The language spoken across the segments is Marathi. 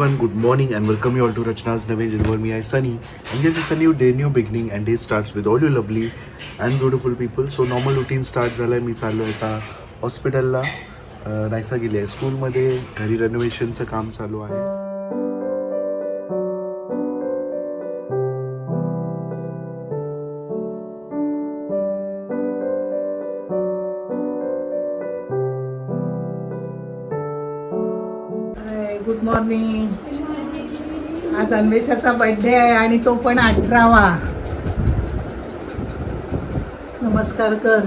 everyone, good morning and welcome you all to Rachna's Navin where me I Sunny. And yes, it's a new day, new beginning and day starts with all you lovely and beautiful people. So normal routine start झालाय. मी चाललो आता हॉस्पिटलला. नायसा गेली आहे स्कूलमध्ये. घरी रेनोव्हेशनचं काम चालू आहे. Good morning. आज अन्वेषाचा बर्थडे आहे आणि तो पण 18वा. नमस्कार कर.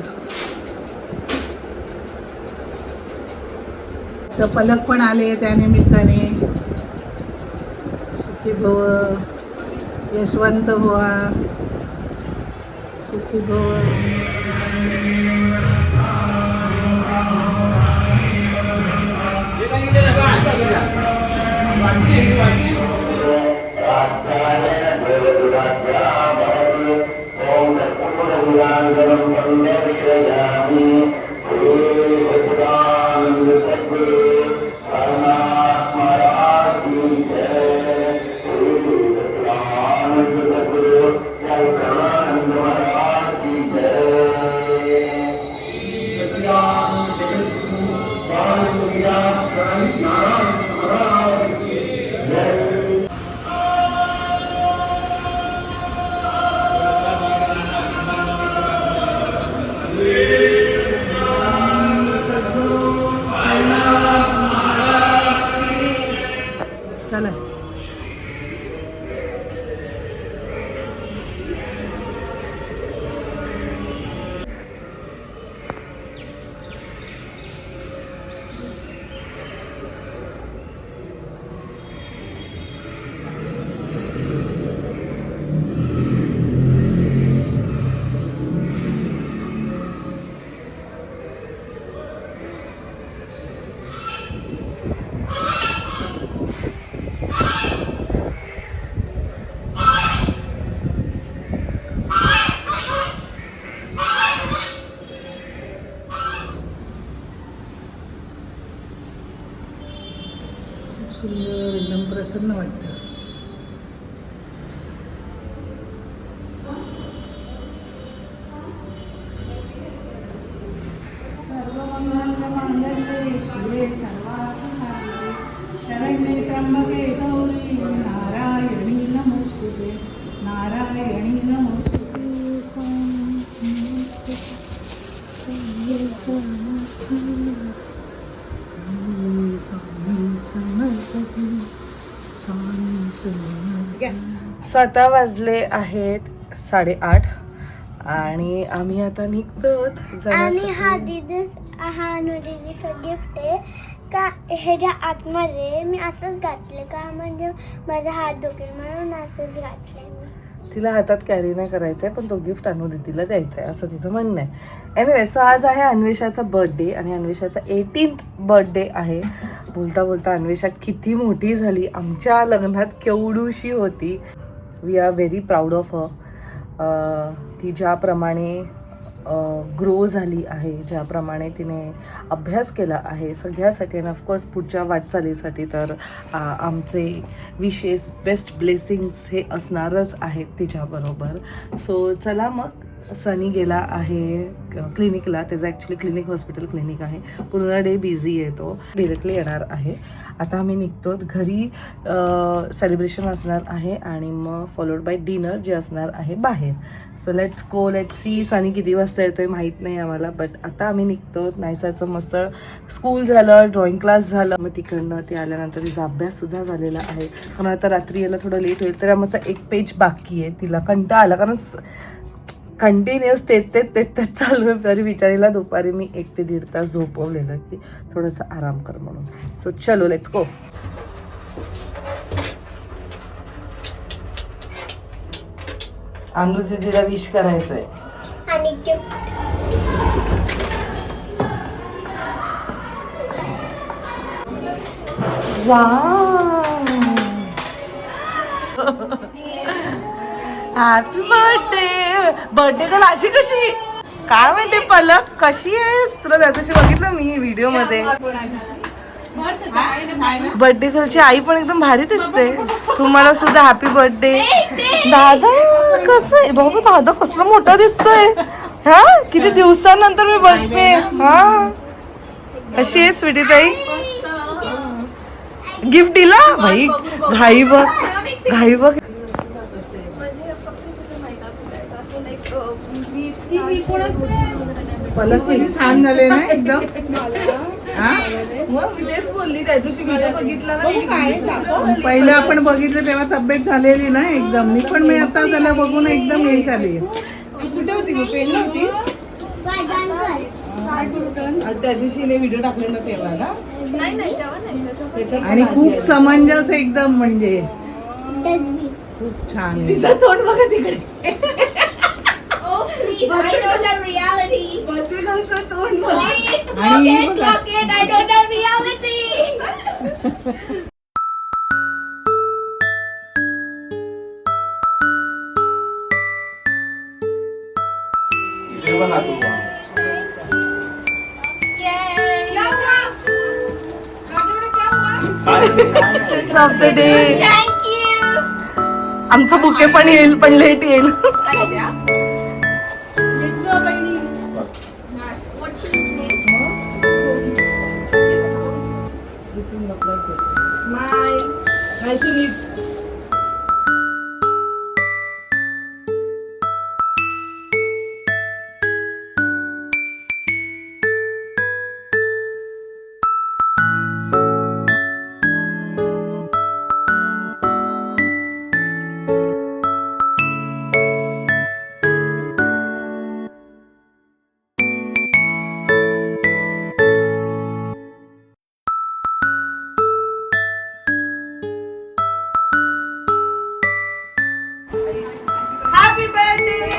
तर पलक पण आले त्या निमित्ताने. सुखी भव, यशवंत व्हा, सुखी भव. चला. सुंदर, एकदम प्रसन्न वाटतं. सर्वमंगलमांगल्ये शिवे सर्वार्थसाधिके शरण्ये त्र्यंबके गौरी नारायणी नमोस्तुते. नारायणी नमोस्तुते. स्वतः वाजले आहेत 8:30 आणि आम्ही आता निघतो. आणि हा अनुदीदीचा गिफ्ट आहे का. ह्याच्या आतमध्ये मी असंच घातलं का, म्हणजे माझा हात दुखेल म्हणून असंच घातलंय. तिला हातात कॅरी नाही करायचंय, पण तो गिफ्ट अनुदितीला द्यायचा आहे असं तिचं म्हणणं आहे. एनिवे, सो आज आहे अन्वेषाचा बर्थडे आणि अन्वेषाचा 18th बर्थडे आहे. बोलता बोलता अन्वेषा किती मोठी झाली. आमच्या लग्नात केवढूशी होती. We are very proud of her. ती ज्याप्रमाणे ग्रो झाली आहे, ज्याप्रमाणे तिने अभ्यास केला आहे सगळ्यासाठी आणि ऑफकोर्स पुढच्या वाटचालीसाठी, तर आमचे विशेष बेस्ट ब्लेसिंग्स हे असणारच आहेत तिच्याबरोबर. सो चला मग. सनी गेला आहे क्लिनिकला. त्याचं ॲक्च्युली क्लिनिक हॉस्पिटल क्लिनिक आहे. पूर्ण डे बिझी आहे तो. डिरेक्टली येणार आहे. आता आम्ही निघतो. घरी सेलिब्रेशन असणार आहे आणि मग फॉलोड बाय डिनर जे असणार आहे बाहेर. So let's go, let's see. Sunny किती वाजता येतोय माहीत नाही आम्हाला, बट आता आम्ही निघतो. नायसाचं मस्त स्कूल झालं, ड्रॉइंग क्लास झालं. मग तिकडनं ते आल्यानंतर तिचा अभ्याससुद्धा झालेला आहे. कारण आता रात्री यायला थोडं लेट होईल, तर आमचा एक पेज बाकी आहे. तिला कंटाळा आला कारण कंटिन्युअस तेच चालू आहे. तरी विचारीला दुपारी मी 1 ते 1.5 तास झोपवलेलं की थोडंसं आराम कर म्हणून. सो चलो, लेट्स गो. अनुदितीला विश करायचंय आणि गिफ्ट. Happy birthday. बर्थडे तर अशी कशी काय म्हणते पलक, कशी आहेस? तुला त्या दिवशी बघितलं मी व्हिडिओ मध्ये. बर्थडे गर्लची आई पण एकदम भारी दिसते. तुम्हाला सुद्धा हॅपी बर्थडे. दादा कसं आहे बाबा, दादा कसला मोठा दिसतोय. हा किती दिवसानंतर मी बघते. हा कशी आहे स्वीटी ताई? गिफ्ट दिला भाई. घाई बघ, घाई बघ. पलक किती छान झाले ना एकदम. मग मी तेच बोलली त्या दिवशी व्हिडिओ बघितला ना. पहिलं आपण बघितलं तेव्हा तब्येत झालेली ना एकदम. मी आता त्याला बघून एकदम हे झाली. कुठे होती मग? पेन होती त्या दिवशी व्हिडिओ टाकलेला तेव्हा ना. आणि खूप समंजस एकदम, म्हणजे खूप छान आहे. तिचं तोंड बघा तिकडे. I know the reality. बर्थडेचं तोंड बघ. आणि Clock it. I know the reality. Of the day. Thank you. आमचं बुके पण येईल, पण लेट येईल. Happy birthday.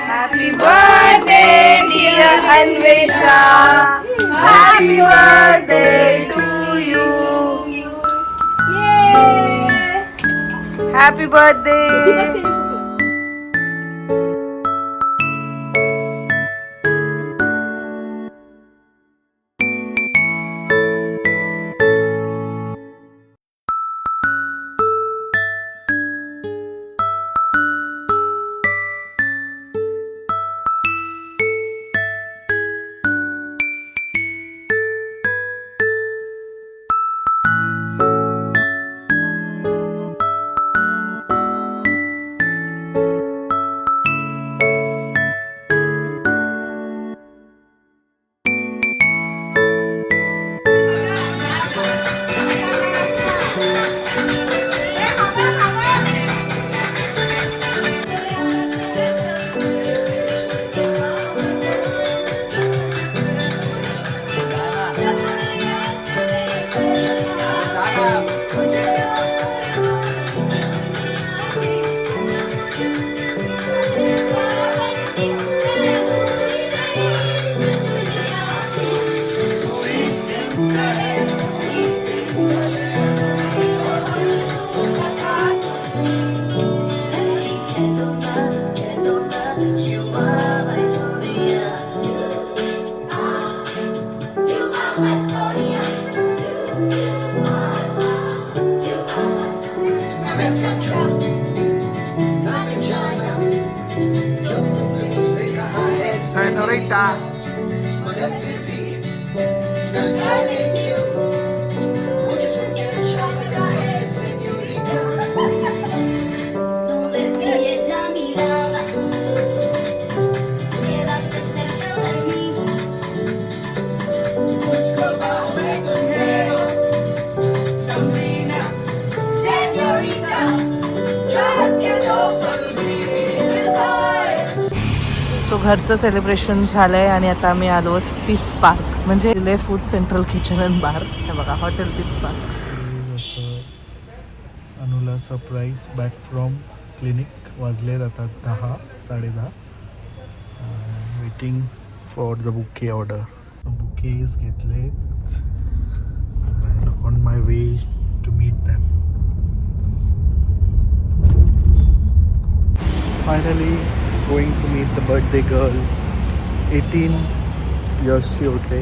Happy birthday, dear Anvesha. Happy birthday to you. Yay! Happy birthday. घरचं सेलिब्रेशन झालंय आणि आता आम्ही आलो पीस पार्क म्हणजे le food central kitchen and bar. हे बघा हॉटेल पीस पार्क. अनुला सरप्राईज बॅक फ्रॉम क्लिनिक. वाजले आता 10-10:30. Waiting for the bouquet order. Bouquets घेतलेत on my way to meet them. Finally going to meet the birthday girl. 18 years होते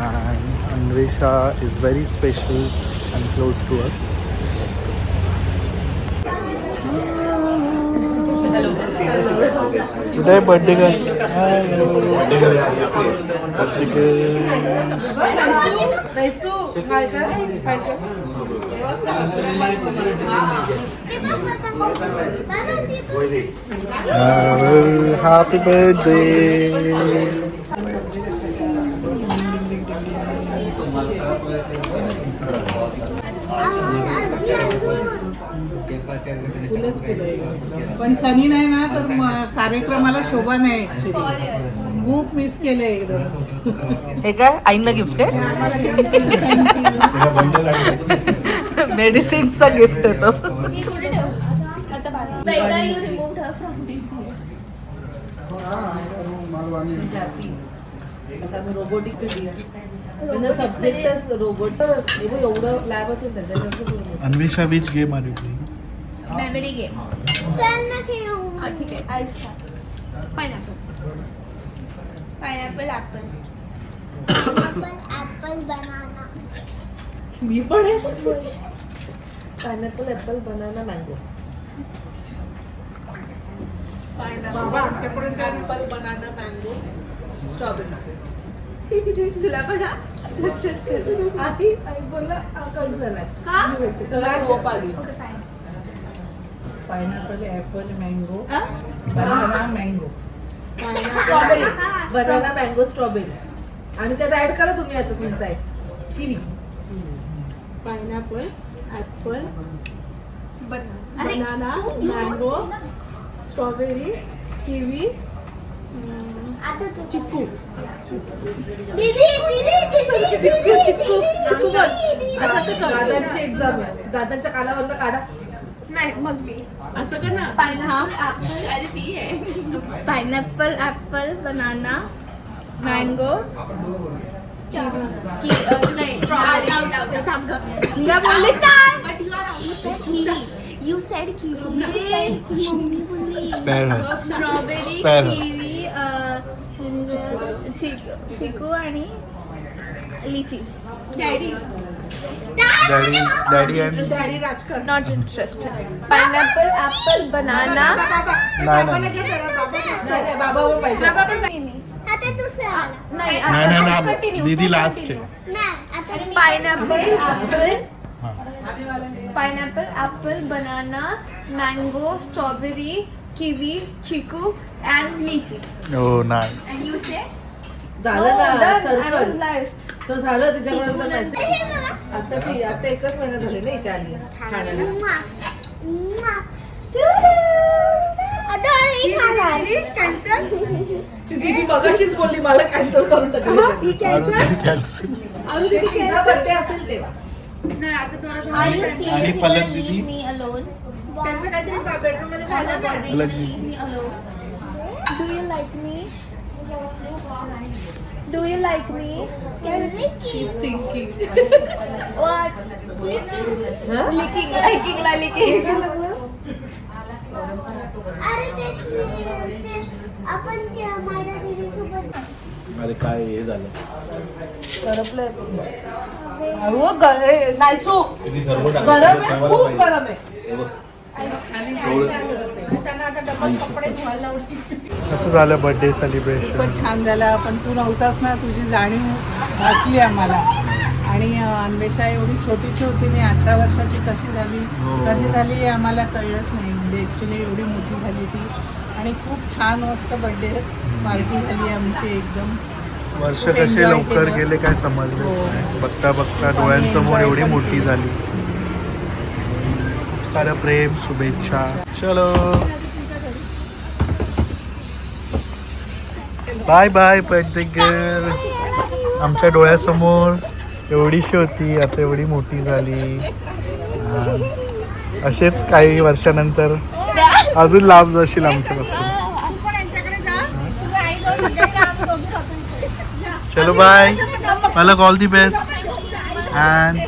and Anvesha is very special and close to us. Let's go. Today birthday girl. Hello. Birthday girl. Happy birthday. पण सनी नाही ना तर कार्यक्रमाला शोभा नाही ऍक्च्युली. खूप मिस केले एकदम. हे काय आईनं गिफ्ट आहे. मेडिसिनचा गिफ्ट आहे तो. रोबोटिक सब्जेक्टच रोबोट एवढं लॅब असेल त्यांच्या. Anvesha, which game are you playing? Memory game. ठीक आहे. आईस pineapple. Pineapple apple. Apple banana. मी पण पायनॅपल ॲपल बनाना मँगो. आमच्याकडे ॲपल बनाना मँगो स्ट्रॉबेरी. तुला पण लक्षात कर. आई बोलला कट झालाय त्याला झोप आली. Pineapple apple mango banana mango. Strawberry banana mango strawberry आणि त्यात ऍड करा तुम्ही आता तुमचा आहे kiwi. Pineapple apple banana mango strawberry kiwi chikoo. दादांची एक्झाम आहे. दादांच्या कालावरनं काढा. नाही मग असं कर ना. Pineapple apple banana mango You said kiwi. Spare her. Strawberry, Spare her. kiwi, चिकू आणि लिची. Daddy Daddy and not interested. Pineapple, apple, banana. नाही. बाबा पण पाहिजे. नाही. दीदी लास्ट आहे. Pineapple, apple, banana, mango, strawberry, kiwi, chiku, and lychee. Oh, nice. And you say? झालं ना सर्कल. I was last. तर झालं तिच्याकडे मेसेज. आता एकच महिना झाले ना इथे आली ठाण्याला. दीदी मगाशीच बोलली मला कॅन्सल करून टाकली. Cancel. तिचा बर्थडे असेल तेव्हा. Are you serious? आणि You पलक gonna दीदी? leave me alone? त्यांचं काहीतरी bedroom मध्ये झालं ना. पलक Leave me alone. Do you like me? Do you like me? She's thinking. What? Licking, liking, licking. अरे काय हे झालं. नाही सो किती सर्व गरम आहे, खूप गरम आहे. कसं झालं बर्थडे सेलिब्रेशन. खूपच छान झालं. पण तू नव्हतास ना, तुझी जाणीव असली आम्हाला. आणि अन्वेषा एवढी छोटीशी होती. मी 18 वर्षाची कशी झाली कधी झाली आम्हाला कळलंच नाही. म्हणजे ॲक्च्युली एवढी मोठी झाली ती. आणि खूप छान मस्त बर्थडे पार्टी झाली आमची. एकदम वर्ष खूप कसे enjoy लवकर केलं. गेले काय समजलंच हो. नाही. बघता बघता डोळ्यांसमोर एवढी मोठी झाली. खूप सारं प्रेम शुभेच्छा. चलो बाय बाय बर्थडे गर्ल. आमच्या डोळ्यासमोर एवढीशी होती, आता एवढी मोठी झाली. असेच काही वर्षानंतर अजून लांब जाशील आमच्यापासून. चलो बाय. मला all the best and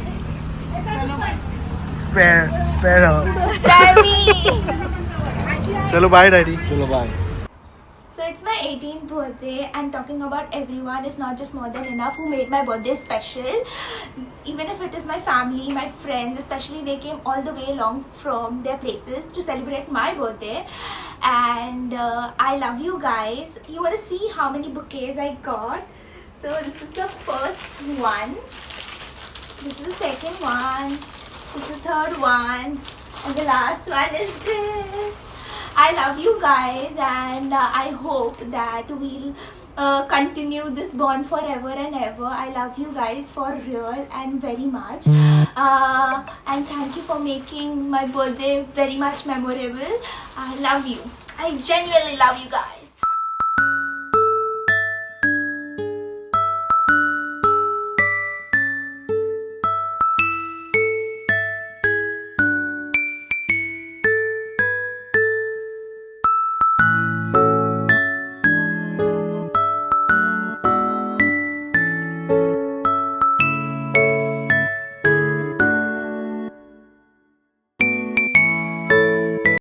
spare चलो बाय डॅडी. चलो bye. So it's my 18th birthday, and talking about everyone is not just more than enough who made my birthday special. Even if it is my family, my friends, especially, they came all the way along from their places to celebrate my birthday. And I love you guys. You want to see how many bouquets I got? So this is the first one. This is the second one. This is the third one. And the last one is this. I love you guys, and I hope that we'll continue this bond forever and ever. I love you guys for real and very much. And thank you for making my birthday very much memorable. I love you. I genuinely love you guys.